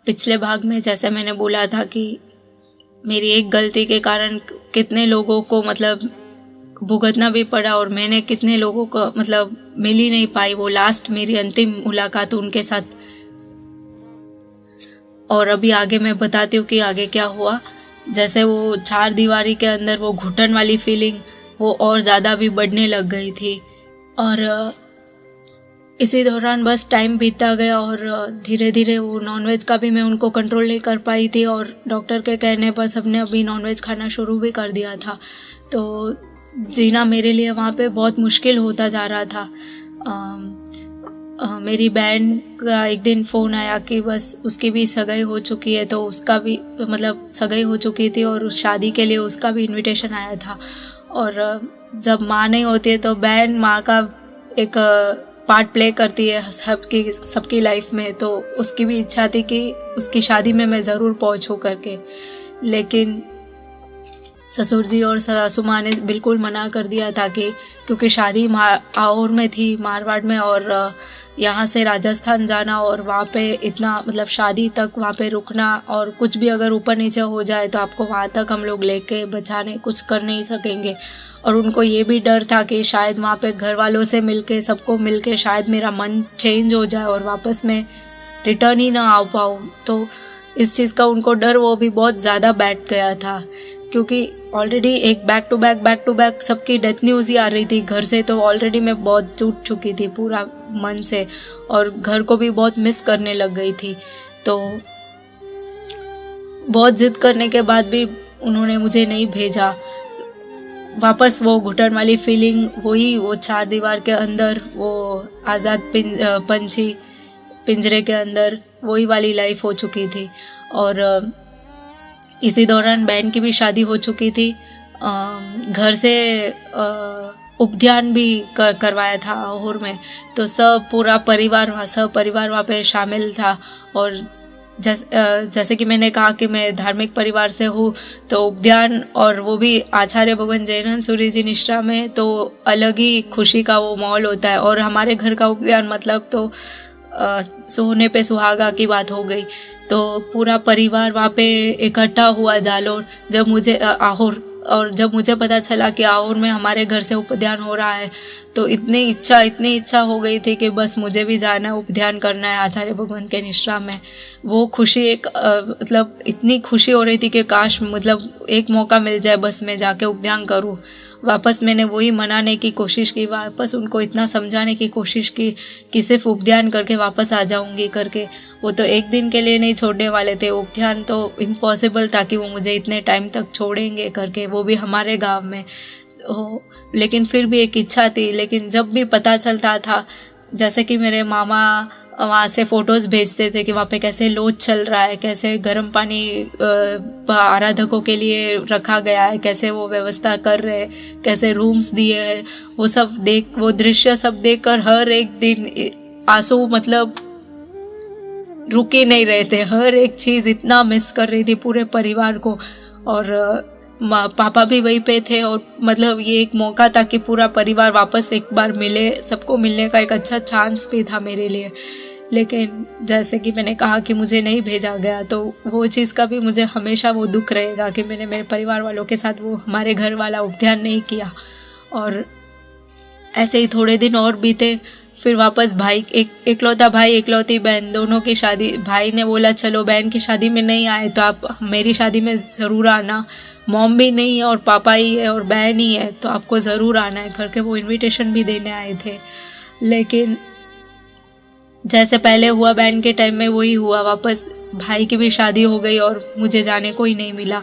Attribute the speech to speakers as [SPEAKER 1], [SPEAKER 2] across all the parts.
[SPEAKER 1] पिछले भाग में जैसे मैंने बोला था कि मेरी एक गलती के कारण कितने लोगों को मतलब भुगतना भी पड़ा और मैंने कितने लोगों को मतलब मिल ही नहीं पाई, वो लास्ट मेरी अंतिम मुलाकात उनके साथ। और अभी आगे मैं बताती हूँ कि आगे क्या हुआ। जैसे वो चार दीवारी के अंदर वो घुटन वाली फीलिंग वो और ज़्यादा भी बढ़ने लग गई थी। और इसी दौरान बस टाइम बीतता गया और धीरे धीरे वो नॉनवेज का भी मैं उनको कंट्रोल नहीं कर पाई थी, और डॉक्टर के कहने पर सबने अभी नॉनवेज खाना शुरू भी कर दिया था। तो जीना मेरे लिए वहाँ पे बहुत मुश्किल होता जा रहा था। मेरी बहन का एक दिन फ़ोन आया कि बस उसकी भी सगाई हो चुकी है, तो उसका भी मतलब सगाई हो चुकी थी और उस शादी के लिए उसका भी इनविटेशन आया था। और जब माँ नहीं होती है तो बहन माँ का एक पार्ट प्ले करती है सबकी लाइफ में। तो उसकी भी इच्छा थी कि उसकी शादी में मैं ज़रूर पहुँचूँ करके, लेकिन ससुर जी और सासू माँ ने बिल्कुल मना कर दिया था कि क्योंकि शादी आहोर में थी, मारवाड़ में, और यहाँ से राजस्थान जाना और वहाँ पे इतना मतलब शादी तक वहाँ पे रुकना, और कुछ भी अगर ऊपर नीचे हो जाए तो आपको वहाँ तक हम लोग लेके बचाने कुछ कर नहीं सकेंगे। और उनको ये भी डर था कि शायद वहाँ पे घर वालों से मिलके सबको मिलके शायद मेरा मन चेंज हो जाए और वापस मैं रिटर्न ही ना आ पाऊँ। तो इस चीज़ का उनको डर वो भी बहुत ज़्यादा बैठ गया था, क्योंकि ऑलरेडी एक बैक टू बैक सबकी डेथ न्यूज़ ही आ रही थी घर से। तो ऑलरेडी मैं बहुत टूट चुकी थी पूरा मन से, और घर को भी बहुत मिस करने लग गई थी। तो बहुत जिद करने के बाद भी उन्होंने मुझे नहीं भेजा वापस। वो घुटन वाली फीलिंग वही, वो चार दीवार के अंदर वो आज़ाद पंछी पिंजरे के अंदर वही वाली लाइफ हो चुकी थी। और इसी दौरान बहन की भी शादी हो चुकी थी। घर से उपध्यान भी करवाया था आहोर में। तो पूरा परिवार वहाँ पे शामिल था। और जैसे कि मैंने कहा कि मैं धार्मिक परिवार से हूँ, तो उपध्यान और वो भी आचार्य भगवान जयनंद सूरी जी निष्ठा में, तो अलग ही खुशी का वो माहौल होता है। और हमारे घर का उपध्यान मतलब तो सोने पे सुहागा की बात हो गई। तो पूरा परिवार वहाँ पे इकट्ठा हुआ जालोर आहोर। और जब मुझे पता चला कि आहोर में हमारे घर से उपध्यान हो रहा है, तो इतनी इच्छा हो गई थी कि बस मुझे भी जाना है, उपध्यान करना है आचार्य भगवान के निष्ठा में। वो खुशी मतलब इतनी खुशी हो रही थी कि काश मतलब एक मौका मिल जाए, बस मैं जाके उपध्यान करूँ। वापस मैंने वही मनाने की कोशिश की, वापस उनको इतना समझाने की कोशिश की कि सिर्फ उपध्यान करके वापस आ जाऊंगी करके। वो तो एक दिन के लिए नहीं छोड़ने वाले थे, उपध्यान तो इम्पॉसिबल था कि वो मुझे इतने टाइम तक छोड़ेंगे करके, वो भी हमारे गांव में हो। लेकिन फिर भी एक इच्छा थी। लेकिन जब भी पता चलता था, जैसे कि मेरे मामा वहाँ से फोटोज़ भेजते थे कि वहाँ पे कैसे लोच चल रहा है, कैसे गर्म पानी आराधकों के लिए रखा गया है, कैसे वो व्यवस्था कर रहे हैं, कैसे रूम्स दिए हैं, वो दृश्य सब देखकर हर एक दिन आंसू मतलब रुके नहीं रहे थे। हर एक चीज़ इतना मिस कर रही थी पूरे परिवार को। और पापा भी वहीं पे थे, और मतलब ये एक मौका था कि पूरा परिवार वापस एक बार मिले, सबको मिलने का एक अच्छा चांस भी था मेरे लिए। लेकिन जैसे कि मैंने कहा कि मुझे नहीं भेजा गया, तो वो चीज़ का भी मुझे हमेशा वो दुख रहेगा कि मैंने मेरे परिवार वालों के साथ वो हमारे घर वाला उपध्यान नहीं किया। और ऐसे ही थोड़े दिन और बीते। फिर वापस इकलौता भाई इकलौती बहन, दोनों की शादी। भाई ने बोला चलो बहन की शादी में नहीं आए तो आप मेरी शादी में ज़रूर आना, मॉम भी नहीं है और पापा ही है और बहन ही है, तो आपको ज़रूर आना है करके वो इनविटेशन भी देने आए थे। लेकिन जैसे पहले हुआ बहन के टाइम में वही हुआ, वापस भाई की भी शादी हो गई और मुझे जाने को ही नहीं मिला।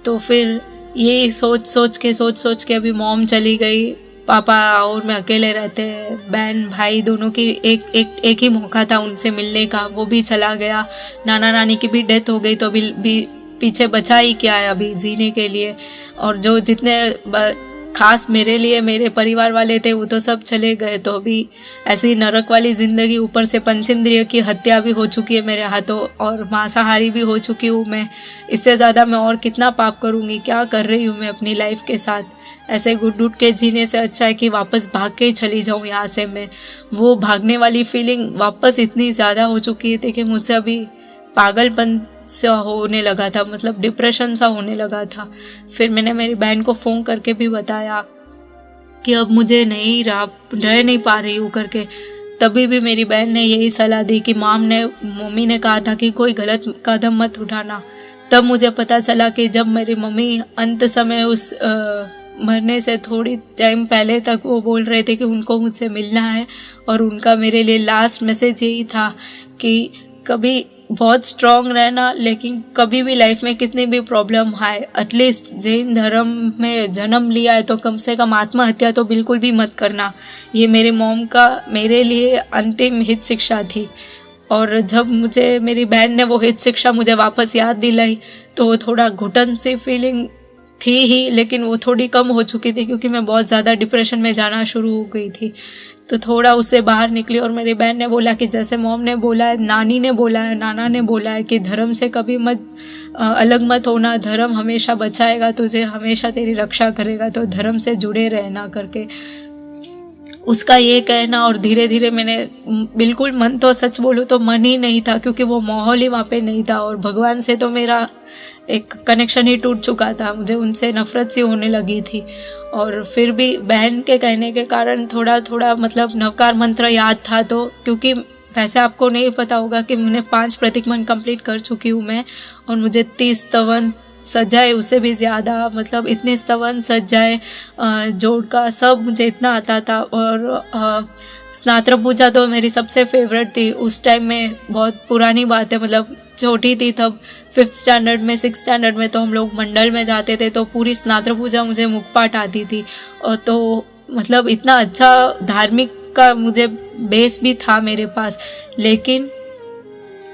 [SPEAKER 1] तो फिर ये सोच सोच के अभी मॉम चली गई, पापा और मैं अकेले रहते हैं। बहन भाई दोनों की एक ही मौका था उनसे मिलने का, वो भी चला गया। नाना नानी की भी डेथ हो गई, तो अभी पीछे बचा ही क्या है अभी जीने के लिए। और जो जितने खास मेरे लिए मेरे परिवार वाले थे वो तो सब चले गए। तो अभी ऐसी नरक वाली जिंदगी, ऊपर से पंचेंद्रिय की हत्या भी हो चुकी है मेरे हाथों, और मांसाहारी भी हो चुकी हूँ मैं। इससे ज़्यादा मैं और कितना पाप करूँगी, क्या कर रही हूँ मैं अपनी लाइफ के साथ। ऐसे घुट के जीने से अच्छा है कि वापस भाग के ही चली जाऊँ यहाँ से मैं। वो भागने वाली फीलिंग वापस इतनी ज़्यादा हो चुकी थी कि मुझसे अभी पागलपन सा होने लगा था, मतलब डिप्रेशन सा होने लगा था। फिर मैंने मेरी बहन को फ़ोन करके भी बताया कि अब मुझे रह नहीं पा रही हूँ करके। तभी भी मेरी बहन ने यही सलाह दी कि मम्मी ने कहा था कि कोई गलत कदम मत उठाना। तब मुझे पता चला कि जब मेरी मम्मी अंत समय उस मरने से थोड़ी टाइम पहले तक वो बोल रहे थे कि उनको मुझसे मिलना है, और उनका मेरे लिए लास्ट मैसेज यही था कि कभी बहुत स्ट्रांग रहना, लेकिन कभी भी लाइफ में कितनी भी प्रॉब्लम आए, एटलीस्ट जैन धर्म में जन्म लिया है तो कम से कम आत्महत्या तो बिल्कुल भी मत करना। ये मेरे मॉम का मेरे लिए अंतिम हित शिक्षा थी। और जब मुझे मेरी बहन ने वो हित शिक्षा मुझे वापस याद दिलाई तो वो थोड़ा घुटन सी फीलिंग थी ही, लेकिन वो थोड़ी कम हो चुकी थी क्योंकि मैं बहुत ज़्यादा डिप्रेशन में जाना शुरू हो गई थी। तो थोड़ा उससे बाहर निकली और मेरी बहन ने बोला कि जैसे मॉम ने बोला है, नानी ने बोला है, नाना ने बोला है कि धर्म से कभी अलग मत होना, धर्म हमेशा बचाएगा तुझे, हमेशा तेरी रक्षा करेगा, तो धर्म से जुड़े रहना करके उसका ये कहना। और धीरे धीरे मैंने बिल्कुल मन तो सच बोलूँ तो मन ही नहीं था क्योंकि वो माहौल ही वहाँ पे नहीं था, और भगवान से तो मेरा एक कनेक्शन ही टूट चुका था, मुझे उनसे नफरत सी होने लगी थी। और फिर भी बहन के कहने के कारण थोड़ा थोड़ा मतलब नवकार मंत्र याद था। तो क्योंकि वैसे आपको नहीं पता होगा कि मैंने 5 प्रतिक्रमण कंप्लीट कर चुकी हूँ मैं, और मुझे 30 स्तवन सजाए, उससे भी ज़्यादा, मतलब इतने स्तवन सजाए जोड़ का सब मुझे इतना आता था। और स्नात्र पूजा तो मेरी सबसे फेवरेट थी उस टाइम में, बहुत पुरानी बात है, मतलब छोटी थी तब 5th स्टैंडर्ड में 6th स्टैंडर्ड में, तो हम लोग मंडल में जाते थे तो पूरी स्नात्र पूजा मुझे मुखपाठ आती थी। और तो मतलब इतना अच्छा धार्मिक का मुझे बेस भी था मेरे पास। लेकिन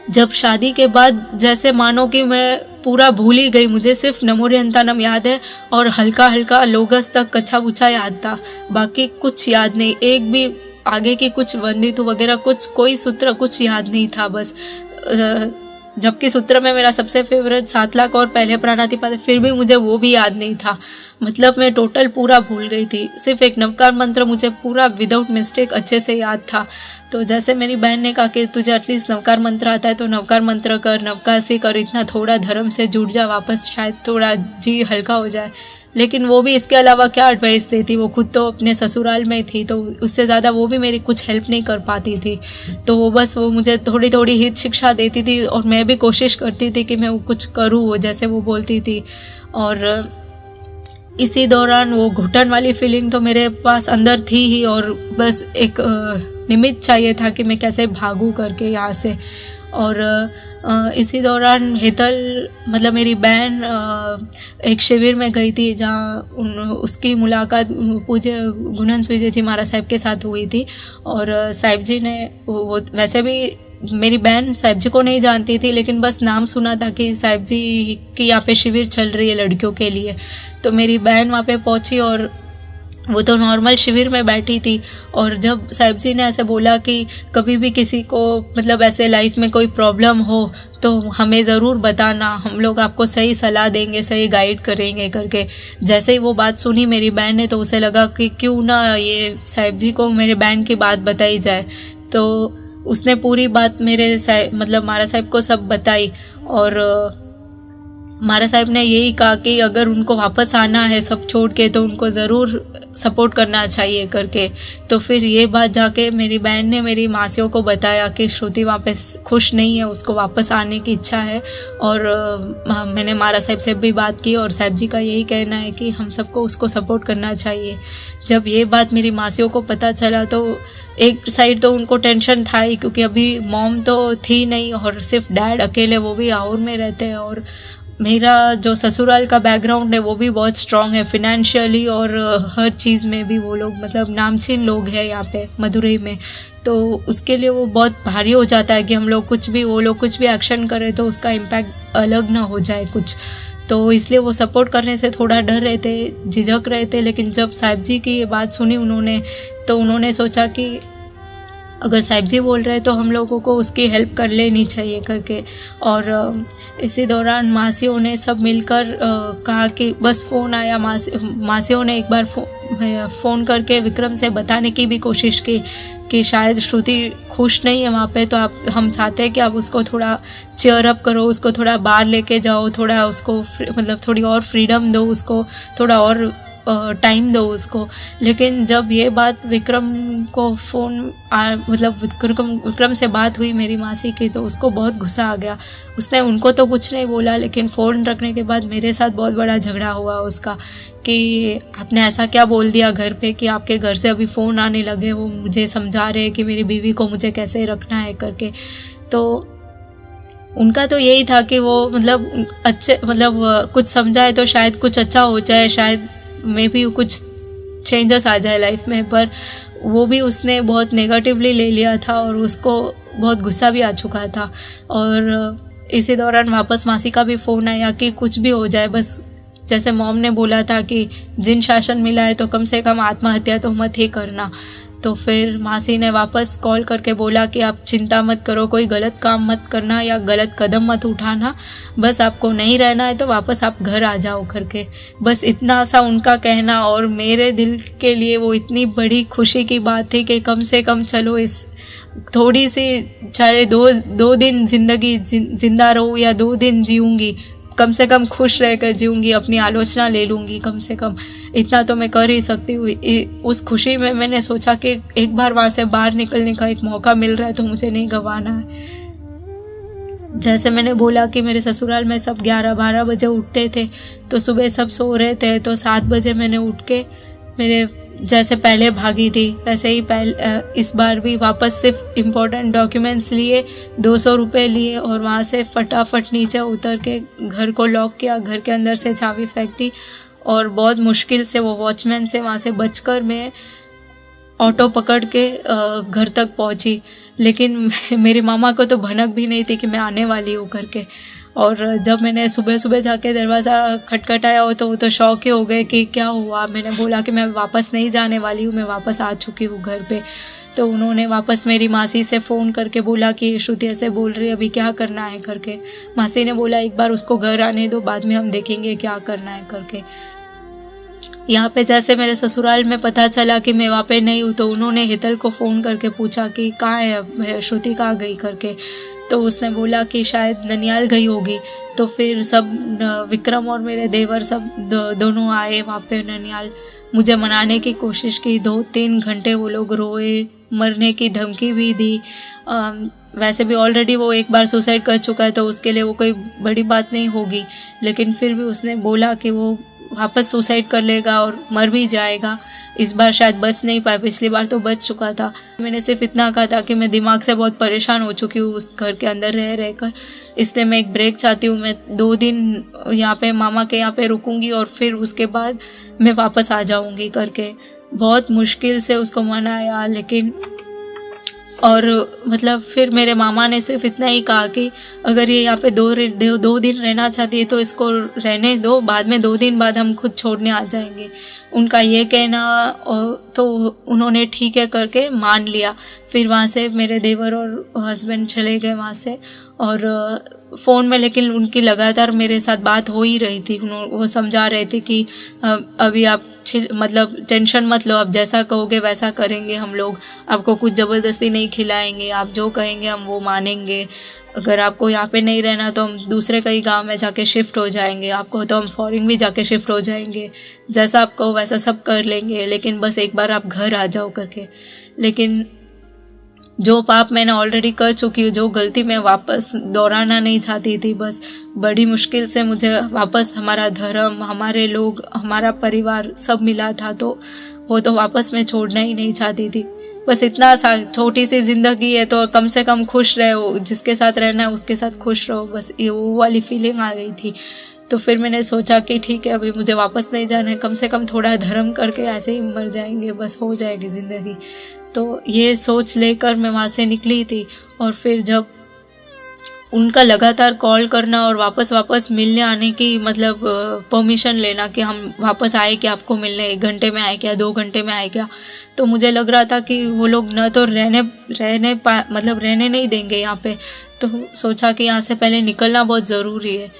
[SPEAKER 1] जब शादी के बाद जैसे मानो कि मैं पूरा भूल ही गई, मुझे सिर्फ नमोरियंतानम याद है और हल्का हल्का लोगस तक कच्चा पुच्छा याद था, बाकी कुछ याद नहीं, एक भी आगे की कुछ वंदितु वगैरह कुछ कोई सूत्र कुछ याद नहीं था बस। जबकि सूत्र में मेरा सबसे फेवरेट 7 लाख और पहले प्राणातिपात, फिर भी मुझे वो भी याद नहीं था। मतलब मैं टोटल पूरा भूल गई थी, सिर्फ एक नवकार मंत्र मुझे पूरा विदाउट मिस्टेक अच्छे से याद था। तो जैसे मेरी बहन ने कहा कि तुझे एटलीस्ट नवकार मंत्र आता है तो नवकार मंत्र कर, नवकार से कर, इतना थोड़ा धर्म से जुड़ जा वापस, शायद थोड़ा जी हल्का हो जाए। लेकिन वो भी इसके अलावा क्या एडवाइस देती, वो खुद तो अपने ससुराल में थी तो उससे ज़्यादा वो भी मेरी कुछ हेल्प नहीं कर पाती थी। तो वो बस वो मुझे थोड़ी थोड़ी हित शिक्षा देती थी और मैं भी कोशिश करती थी कि मैं वो कुछ करूँ वो जैसे वो बोलती थी। और इसी दौरान वो घुटन वाली फीलिंग तो मेरे पास अंदर थी ही, और बस एक निमित्त चाहिए था कि मैं कैसे भागूं करके यहाँ से। और इसी दौरान हेतल मतलब मेरी बहन एक शिविर में गई थी जहाँ उसकी मुलाकात पूज्य गुणन विजय जी महाराज साहब के साथ हुई थी। और साहिब जी ने वो वैसे भी मेरी बहन साहिब जी को नहीं जानती थी, लेकिन बस नाम सुना था कि साहिब जी की यहाँ पे शिविर चल रही है लड़कियों के लिए। तो मेरी बहन वहाँ पे पहुँची और वो तो नॉर्मल शिविर में बैठी थी। और जब साहिब जी ने ऐसे बोला कि कभी भी किसी को मतलब ऐसे लाइफ में कोई प्रॉब्लम हो तो हमें ज़रूर बताना, हम लोग आपको सही सलाह देंगे, सही गाइड करेंगे करके, जैसे ही वो बात सुनी मेरी बहन ने तो उसे लगा कि क्यों ना ये साहिब जी को मेरे बहन की बात बताई जाए। तो उसने पूरी बात मेरे मतलब महाराज साहिब को सब बताई। और महाराज साहिब ने यही कहा कि अगर उनको वापस आना है सब छोड़ के तो उनको ज़रूर सपोर्ट करना चाहिए करके। तो फिर ये बात जाके मेरी बहन ने मेरी मासियों को बताया कि श्रुति वहाँ पे खुश नहीं है, उसको वापस आने की इच्छा है। और मैंने महाराज साहिब से भी बात की और साहिब जी का यही कहना है कि हम सबको उसको सपोर्ट करना चाहिए। जब ये बात मेरी मासियों को पता चला तो एक साइड तो उनको टेंशन था ही, क्योंकि अभी मॉम तो थी नहीं और सिर्फ डैड अकेले, वो भी आउर में रहते हैं। और मेरा जो ससुराल का बैकग्राउंड है वो भी बहुत स्ट्रांग है फिनेंशियली, और हर चीज़ में भी वो लोग मतलब नामचीन लोग हैं यहाँ पे मदुरई में। तो उसके लिए वो बहुत भारी हो जाता है कि हम लोग कुछ भी वो लोग कुछ भी एक्शन करें तो उसका इम्पैक्ट अलग ना हो जाए कुछ। तो इसलिए वो सपोर्ट करने से थोड़ा डर रहे थे, झिझक रहे थे। लेकिन जब साहिब जी की ये बात सुनी उन्होंने, तो उन्होंने सोचा कि अगर साहिब जी बोल रहे हैं तो हम लोगों को उसकी हेल्प कर लेनी चाहिए करके। और इसी दौरान मासियों ने सब मिलकर कहा कि बस फ़ोन आया, मासियों ने एक बार फ़ोन करके विक्रम से बताने की भी कोशिश की कि शायद श्रुति खुश नहीं है वहाँ पे, तो हम चाहते हैं कि आप उसको थोड़ा चीयर अप करो, उसको थोड़ा बाहर लेके जाओ, थोड़ा उसको मतलब थोड़ी और फ्रीडम दो, उसको थोड़ा और टाइम दो उसको। लेकिन जब ये बात विक्रम को मतलब विक्रम से बात हुई मेरी मासी की, तो उसको बहुत गुस्सा आ गया। उसने उनको तो कुछ नहीं बोला, लेकिन फ़ोन रखने के बाद मेरे साथ बहुत बड़ा झगड़ा हुआ उसका कि आपने ऐसा क्या बोल दिया घर पे कि आपके घर से अभी फ़ोन आने लगे, वो मुझे समझा रहे कि मेरी बीवी को मुझे कैसे रखना है करके। तो उनका तो यही था कि वो मतलब अच्छे मतलब कुछ समझाए तो शायद कुछ अच्छा हो जाए, शायद मे भी कुछ चेंजेस आ जाए लाइफ में, पर वो भी उसने बहुत नेगेटिवली ले लिया था और उसको बहुत गुस्सा भी आ चुका था। और इसी दौरान वापस मासी का भी फ़ोन आया कि कुछ भी हो जाए, बस जैसे मॉम ने बोला था कि जिन शासन मिला है तो कम से कम आत्महत्या तो मत ही करना। तो फिर मासी ने वापस कॉल करके बोला कि आप चिंता मत करो, कोई गलत काम मत करना या गलत कदम मत उठाना, बस आपको नहीं रहना है तो वापस आप घर आ जाओ करके। बस इतना सा उनका कहना, और मेरे दिल के लिए वो इतनी बड़ी खुशी की बात थी कि कम से कम चलो इस थोड़ी सी, चाहे दो दिन ज़िंदगी जिंदा रहूँ या 2 दिन जीऊँगी, कम से कम खुश रहकर जीऊँगी, अपनी आलोचना ले लूँगी, कम से कम इतना तो मैं कर ही सकती हूँ। उस खुशी में मैंने सोचा कि एक बार वहाँ से बाहर निकलने का एक मौका मिल रहा है तो मुझे नहीं गंवाना है। जैसे मैंने बोला कि मेरे ससुराल में सब 11-12 बजे उठते थे, तो सुबह सब सो रहे थे, तो 7 बजे मैंने उठ के मेरे जैसे पहले भागी थी वैसे ही इस बार भी वापस सिर्फ इम्पोर्टेंट डॉक्यूमेंट्स लिए, 200 रुपये लिए और वहाँ से फटाफट नीचे उतर के घर को लॉक किया, घर के अंदर से चाबी फेंक दी और बहुत मुश्किल से वो वॉचमैन से वहाँ से बचकर मैं ऑटो पकड़ के घर तक पहुँची। लेकिन मेरी मामा को तो भनक भी नहीं थी कि मैं आने वाली हूँ करके। और जब मैंने सुबह सुबह जाके दरवाज़ा खटखटाया हो तो वो तो शौक ही हो गए कि क्या हुआ। मैंने बोला कि मैं वापस नहीं जाने वाली हूँ, मैं वापस आ चुकी हूँ घर पे। तो उन्होंने वापस मेरी मासी से फ़ोन करके बोला कि श्रुति ऐसे बोल रही है, अभी क्या करना है करके। मासी ने बोला एक बार उसको घर आने दो, बाद में हम देखेंगे क्या करना है करके। यहाँ पे जैसे मेरे ससुराल में पता चला कि मैं वहाँ पे नहीं हूँ, तो उन्होंने हितल को फ़ोन करके पूछा कि कहाँ है श्रुति, कहाँ गई करके। तो उसने बोला कि शायद ननियाल गई होगी। तो फिर सब विक्रम और मेरे देवर सब दोनों आए वहाँ पे ननियाल। मुझे मनाने की कोशिश की, 2-3 घंटे वो लोग रोए, मरने की धमकी भी दी। वैसे भी ऑलरेडी वो एक बार सुसाइड कर चुका है तो उसके लिए वो कोई बड़ी बात नहीं होगी, लेकिन फिर भी उसने बोला कि वो वापस सुसाइड कर लेगा और मर भी जाएगा। इस बार शायद बच नहीं पाया, पिछली बार तो बच चुका था। मैंने सिर्फ इतना कहा था कि मैं दिमाग से बहुत परेशान हो चुकी हूँ उस घर के अंदर रह रहकर, इसलिए मैं एक ब्रेक चाहती हूँ। मैं 2 दिन यहाँ पे मामा के यहाँ पे रुकूंगी और फिर उसके बाद मैं वापस आ जाऊँगी करके। बहुत मुश्किल से उसको मनाया, लेकिन और मतलब फिर मेरे मामा ने सिर्फ इतना ही कहा कि अगर ये यहाँ पे 2 दिन रहना चाहती है तो इसको रहने दो, बाद में 2 दिन बाद हम खुद छोड़ने आ जाएंगे। उनका ये कहना तो उन्होंने ठीक है करके मान लिया। फिर वहाँ से मेरे देवर और हस्बैंड चले गए वहाँ से, और फ़ोन में लेकिन उनकी लगातार मेरे साथ बात हो ही रही थी। वो समझा रहे थे कि अभी आप मतलब टेंशन मत लो, आप जैसा कहोगे वैसा करेंगे हम लोग, आपको कुछ ज़बरदस्ती नहीं खिलाएंगे, आप जो कहेंगे हम वो मानेंगे। अगर आपको यहाँ पे नहीं रहना तो हम दूसरे कई गांव में जाके शिफ्ट हो जाएंगे, आपको तो हम फॉरेन भी जाके शिफ्ट हो जाएंगे, जैसा आप कहो वैसा सब कर लेंगे, लेकिन बस एक बार आप घर आ जाओ करके। लेकिन जो पाप मैंने ऑलरेडी कर चुकी हूँ, जो गलती मैं वापस दोहराना नहीं चाहती थी, बस बड़ी मुश्किल से मुझे वापस हमारा धर्म, हमारे लोग, हमारा परिवार सब मिला था, तो वो तो वापस मैं छोड़ना ही नहीं चाहती थी। बस इतना सा, छोटी सी ज़िंदगी है तो कम से कम खुश रहो, जिसके साथ रहना है उसके साथ खुश रहो, बस ये वो वाली फीलिंग आ गई थी। तो फिर मैंने सोचा कि ठीक है अभी मुझे वापस नहीं जाना है, कम से कम थोड़ा धर्म करके ऐसे ही मर जाएंगे, बस हो जाएगी ज़िंदगी। तो ये सोच लेकर मैं वहाँ से निकली थी। और फिर जब उनका लगातार कॉल करना और वापस वापस मिलने आने की मतलब परमिशन लेना कि हम वापस आए क्या आपको मिलने, 1 घंटे में आए क्या, 2 घंटे में आए क्या। तो मुझे लग रहा था कि वो लोग न तो रहने नहीं देंगे यहाँ पे। तो सोचा कि यहाँ से पहले निकलना बहुत ज़रूरी है।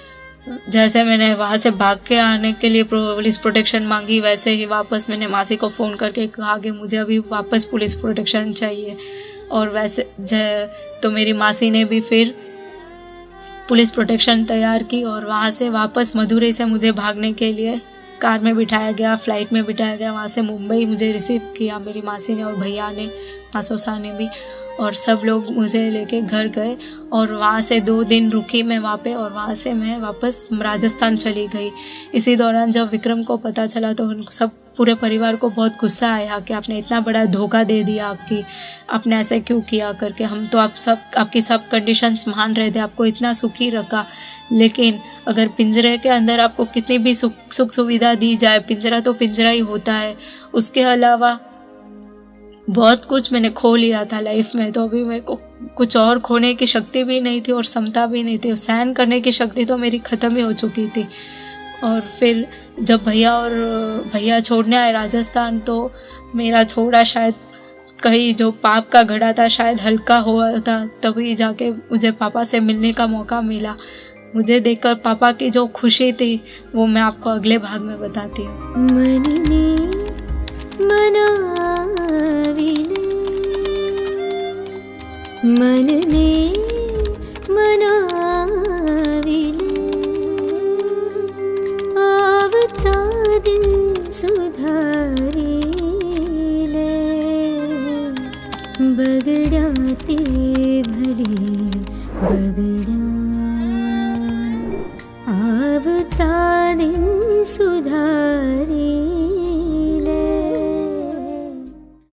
[SPEAKER 1] जैसे मैंने वहाँ से भाग के आने के लिए पुलिस प्रोटेक्शन मांगी, वैसे ही वापस मैंने मासी को फ़ोन करके कहा कि मुझे अभी वापस पुलिस प्रोटेक्शन चाहिए। और वैसे तो मेरी मासी ने भी फिर पुलिस प्रोटेक्शन तैयार की और वहाँ से वापस मदुरई से मुझे भागने के लिए कार में बिठाया गया, फ्लाइट में बिठाया गया। वहाँ से मुंबई मुझे रिसीव किया मेरी मासी ने और भैया ने, मासोसा ने भी, और सब लोग मुझे लेके घर गए। और वहाँ से 2 दिन रुकी मैं वहाँ पे, और वहाँ से मैं वापस राजस्थान चली गई। इसी दौरान जब विक्रम को पता चला तो उनको सब पूरे परिवार को बहुत गुस्सा आया कि आपने इतना बड़ा धोखा दे दिया, आपने ऐसे क्यों किया करके। हम तो आपकी सब कंडीशंस मान रहे थे, आपको इतना सुखी रखा, लेकिन अगर पिंजरे के अंदर आपको कितनी भी सुख सुविधा दी जाए, पिंजरा तो पिंजरा ही होता है। उसके अलावा बहुत कुछ मैंने खो लिया था लाइफ में, तो अभी मेरे को कुछ और खोने की शक्ति भी नहीं थी और क्षमता भी नहीं थी। सहन करने की शक्ति तो मेरी ख़त्म ही हो चुकी थी। और फिर जब भैया छोड़ने आए राजस्थान, तो मेरा थोड़ा शायद कहीं जो पाप का घड़ा था शायद हल्का हुआ था, तभी जाके मुझे पापा से मिलने का मौका मिला। मुझे देखकर पापा की जो खुशी थी वो मैं आपको अगले भाग में बताती हूँ।
[SPEAKER 2] मनने मनाविले आवता दिन सुधारिले बगड़ाते भले बगड़ा आवता दिन